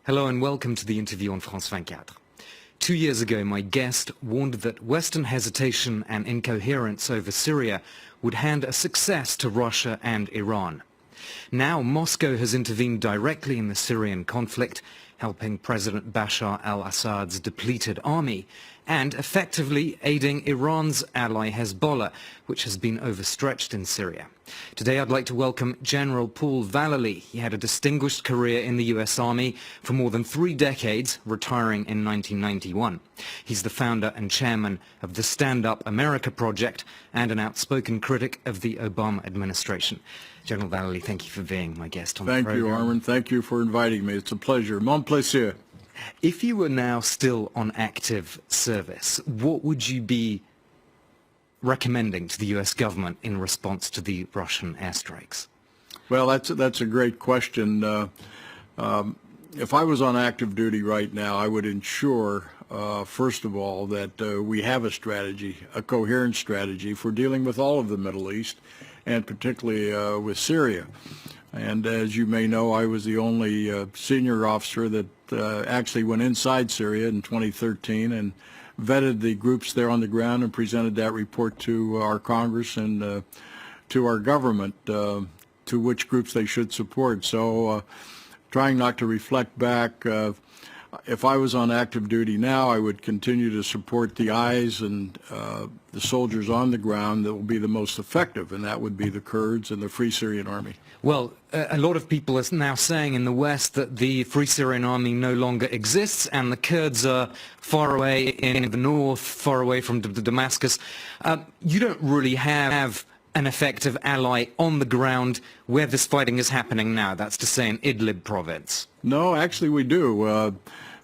Hello and welcome to the interview on France 24. 2 years ago, my guest warned that Western hesitation and incoherence over Syria would hand a success to Russia and Iran. Now, Moscow has intervened directly in the Syrian conflict, helping President Bashar al-Assad's depleted army and effectively aiding Iran's ally Hezbollah, which has been overstretched in Syria. Today I'd like to welcome General Fاليlì. He had a distinguished career in the US Army for more than 3 decades, retiring in 1991. He's the founder and chairman of the Stand Up America project and an outspoken critic of the Obama administration. General Fاليlì, thank you for being my guest on the program. Thank you, Armin. Thank you for inviting me. It's a pleasure. Mon plaisir. If you were now still on active service, what would you be recommending to the US government in response to the Russian airstrikes? Well, that's a great question. If I was on active duty right now, I would ensure, first of all, that we have a strategy, a coherent strategy for dealing with all of the Middle East, and particularly with Syria. And as you may know, I was the only senior officer that actually went inside Syria in 2013 and vetted the groups there on the ground and presented that report to our Congress and to our government, to which groups they should support. So trying not to reflect back, if I was on active duty now, I would continue to support the eyes and the soldiers on the ground that will be the most effective, and that would be the Kurds and the Free Syrian Army. Well, a lot of people are now saying in the West that the Free Syrian Army no longer exists and the Kurds are far away in the north, far away from Damascus. You don't really have an effective ally on the ground where this fighting is happening now, that's to say in Idlib province. No, actually we do.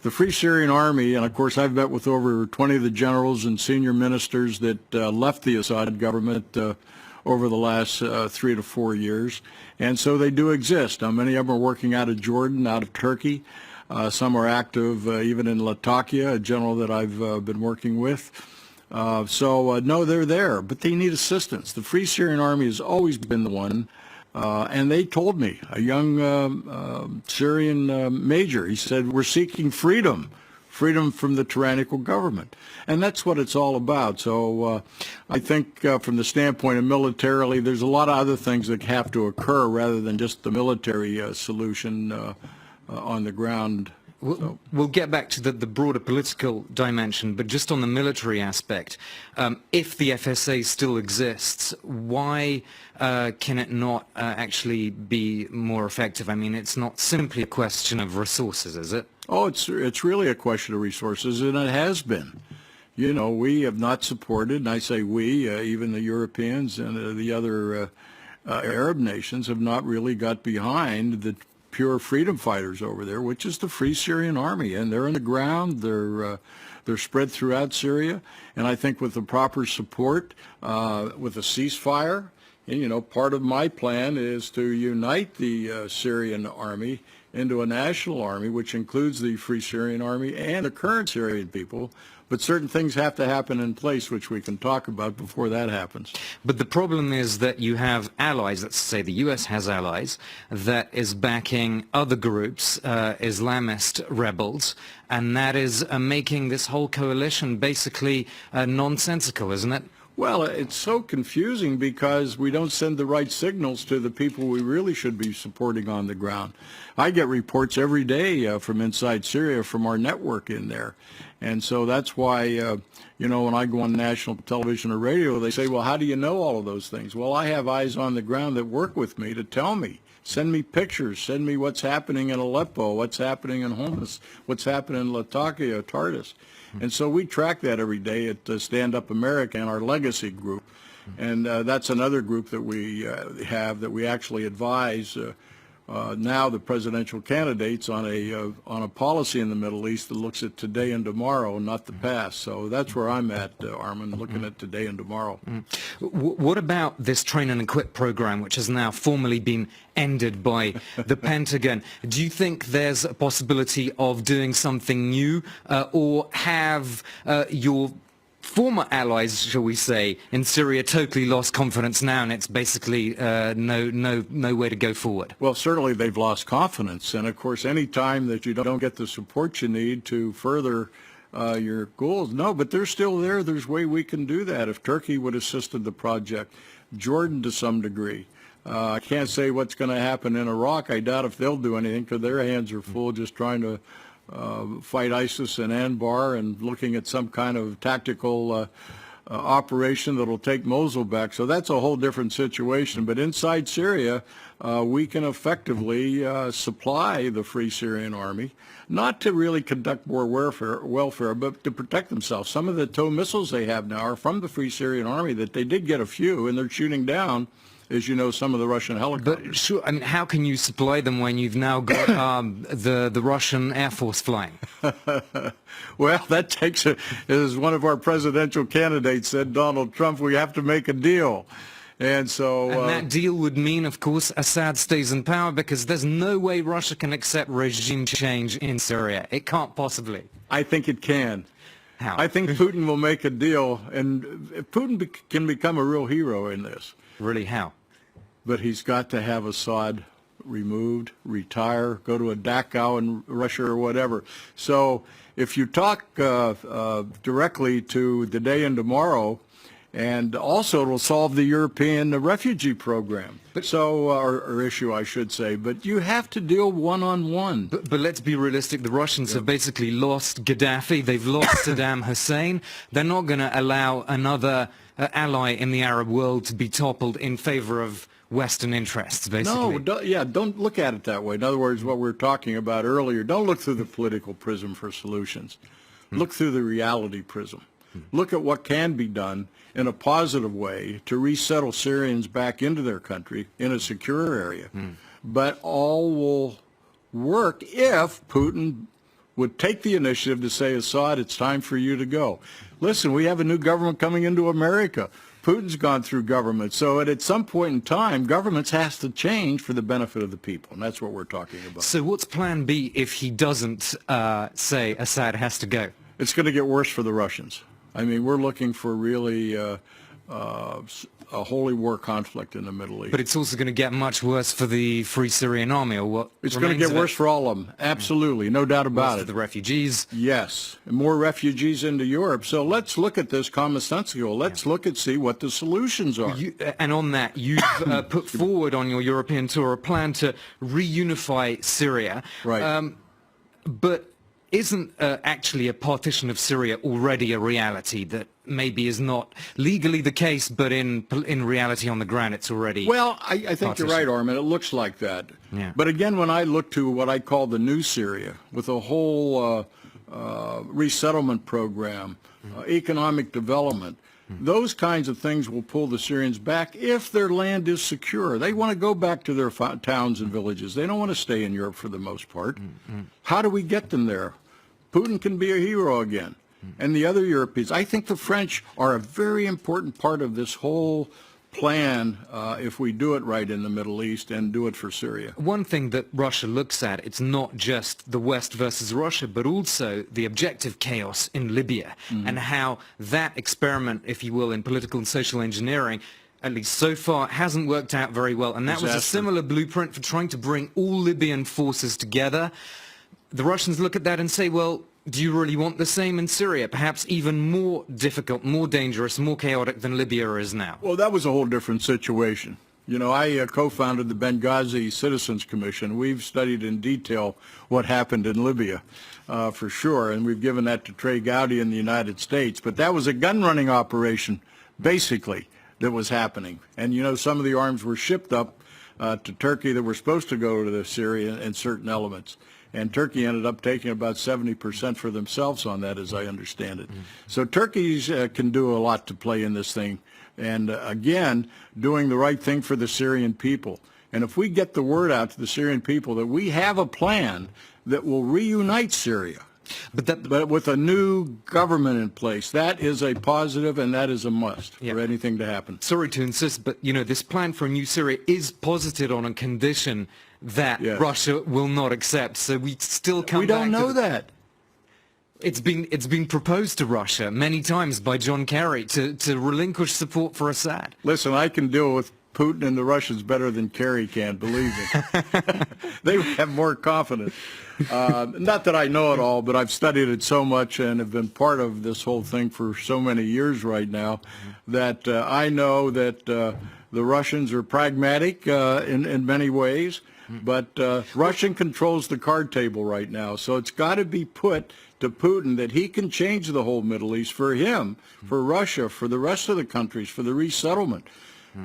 The Free Syrian Army, and of course I've met with over 20 of the generals and senior ministers that left the Assad government over the last 3 to 4 years, and so they do exist. Now, many of them are working out of Jordan, out of Turkey. Some are active even in Latakia, a general that I've been working with. No, they're there, but they need assistance. The Free Syrian Army has always been the one, and they told me, a young Syrian major, he said, we're seeking freedom from the tyrannical government. And that's what it's all about. So I think from the standpoint of militarily, there's a lot of other things that have to occur rather than just the military solution on the ground. We'll get back to the broader political dimension, but just on the military aspect, if the FSA still exists, why can it not actually be more effective? I mean, it's not simply a question of resources, is it? Oh, it's really a question of resources, and it has been. You know, we have not supported, and I say we, even the Europeans and the other Arab nations have not really got behind the pure freedom fighters over there, which is the Free Syrian Army, and they're on the ground. They're spread throughout Syria, and I think with the proper support, with a ceasefire, and you know, part of my plan is to unite the Syrian army into a national army, which includes the Free Syrian Army and the current Syrian people. But certain things have to happen in place, which we can talk about before that happens. But the problem is that you have allies, let's say the US has allies, that is backing other groups, Islamist rebels, and that is making this whole coalition basically nonsensical, isn't it? Well, it's so confusing because we don't send the right signals to the people we really should be supporting on the ground. I get reports every day from inside Syria from our network in there. And so that's why, you know, when I go on national television or radio, they say, well, how do you know all of those things? Well, I have eyes on the ground that work with me to tell me. Send me pictures. Send me what's happening in Aleppo, what's happening in Homs, what's happening in Latakia, Tartus. And so we track that every day at Stand Up America and our legacy group. And that's another group that we have that we actually advise now the presidential candidates on a policy in the Middle East that looks at today and tomorrow, not the past. So that's where I'm at, Armin, looking at today and tomorrow. What about this train and equip program, which has now formally been ended by the Pentagon? Do you think there's a possibility of doing something new, or have your former allies, shall we say, in Syria totally lost confidence now, and it's basically no way to go forward? Well, certainly they've lost confidence, and of course, any time that you don't get the support you need to further your goals, no, but they're still there. There's a way we can do that. If Turkey would assist the project, Jordan to some degree. I can't say what's going to happen in Iraq. I doubt if they'll do anything because their hands are full just trying to fight ISIS and Anbar and looking at some kind of tactical operation that'll take Mosul back. So that's a whole different situation. But inside Syria, we can effectively supply the Free Syrian Army, not to really conduct more welfare, but to protect themselves. Some of the TOW missiles they have now are from the Free Syrian Army that they did get a few, and they're shooting down, as you know, some of the Russian helicopters. But sure, I mean, how can you supply them when you've now got the Russian Air Force flying? Well, that takes, as one of our presidential candidates said, Donald Trump, we have to make a deal. And so... and that deal would mean, of course, Assad stays in power, because there's no way Russia can accept regime change in Syria. It can't possibly. I think it can. How? I think Putin will make a deal, and Putin can become a real hero in this. Really, how? But he's got to have Assad removed, retire, go to a Dachau in Russia or whatever. So if you talk directly to the day and tomorrow, and also it will solve the European refugee program. Or issue, I should say. But you have to deal one-on-one. But let's be realistic. The Russians have basically lost Gaddafi. They've lost Saddam Hussein. They're not going to allow another ally in the Arab world to be toppled in favor of Western interests, basically. No, don't look at it that way. In other words, what we were talking about earlier, don't look through the political prism for solutions. Look through the reality prism. Look at what can be done in a positive way to resettle Syrians back into their country in a secure area. But all will work if Putin would take the initiative to say, Assad, it's time for you to go. Listen, we have a new government coming into America. Putin's gone through government. So at some point in time, governments has to change for the benefit of the people. And that's what we're talking about. So what's plan B if he doesn't say Assad has to go? It's going to get worse for the Russians. I mean, we're looking for really a holy war conflict in the Middle East. But it's also going to get much worse for the Free Syrian Army, or what? It's going to get worse for all of them. Absolutely, no doubt about it. The refugees. Yes, and more refugees into Europe. So let's look at this commonsensical. Let's look and see what the solutions are. And on that, you've put forward on your European tour a plan to reunify Syria. Right. But isn't actually a partition of Syria already a reality that maybe is not legally the case, but in reality on the ground it's already... Well, I think you're right, Armin. It looks like that. Yeah. But again, when I look to what I call the new Syria, with a whole resettlement program, economic development, those kinds of things will pull the Syrians back if their land is secure. They want to go back to their towns and villages. They don't want to stay in Europe for the most part. How do we get them there? Putin can be a hero again. And the other Europeans. I think the French are a very important part of this whole plan if we do it right in the Middle East and do it for Syria. One thing that Russia looks at, it's not just the West versus Russia, but also the objective chaos in Libya and how that experiment, if you will, in political and social engineering, at least so far, hasn't worked out very well. And that was a similar blueprint for trying to bring all Libyan forces together. The Russians look at that and say, well, do you really want the same in Syria? Perhaps even more difficult, more dangerous, more chaotic than Libya is now. Well, that was a whole different situation. You know, I co-founded the Benghazi Citizens Commission. We've studied in detail what happened in Libya, for sure, and we've given that to Trey Gowdy in the United States. But that was a gun-running operation, basically, that was happening. And, you know, some of the arms were shipped up to Turkey that were supposed to go to Syria in certain elements. And Turkey ended up taking about 70% for themselves on that, as I understand it. So Turkey can do a lot to play in this thing. And again, doing the right thing for the Syrian people. And if we get the word out to the Syrian people that we have a plan that will reunite Syria, but with a new government in place, that is a positive and that is a must for anything to happen. Sorry to insist, but, you know, this plan for a new Syria is posited on a condition that Russia will not accept. So we still come back to... We don't know that. It's been proposed to Russia many times by John Kerry to relinquish support for Assad. Listen, I can deal with Putin and the Russians better than Kerry can, believe me. They have more confidence. Not that I know it all, but I've studied it so much and have been part of this whole thing for so many years right now that I know that the Russians are pragmatic in many ways, but Russia controls the card table right now, so it's got to be put to Putin that he can change the whole Middle East for him, for Russia, for the rest of the countries, for the resettlement,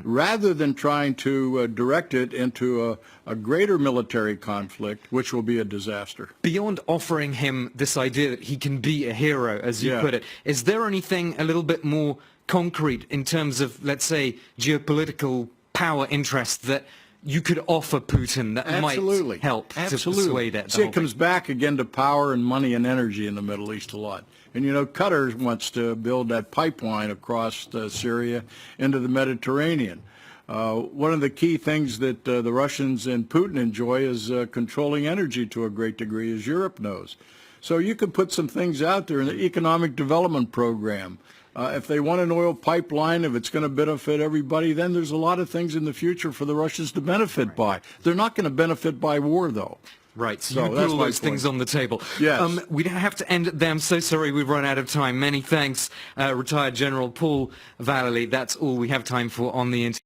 rather than trying to direct it into a greater military conflict, which will be a disaster. Beyond offering him this idea that he can be a hero, as you put it, is there anything a little bit more concrete in terms of, let's say, geopolitical power interest that you could offer Putin that might help to persuade it? See, it comes back again to power and money and energy in the Middle East a lot. And, you know, Qatar wants to build that pipeline across Syria into the Mediterranean. One of the key things that the Russians and Putin enjoy is controlling energy to a great degree, as Europe knows. So you could put some things out there in the economic development program. If they want an oil pipeline, if it's going to benefit everybody, then there's a lot of things in the future for the Russians to benefit by. They're not going to benefit by war, though. Right, so you put all those things on the table. Yes. We have to end it there. I'm so sorry we've run out of time. Many thanks, retired General Paul Falley. That's all we have time for on the interview.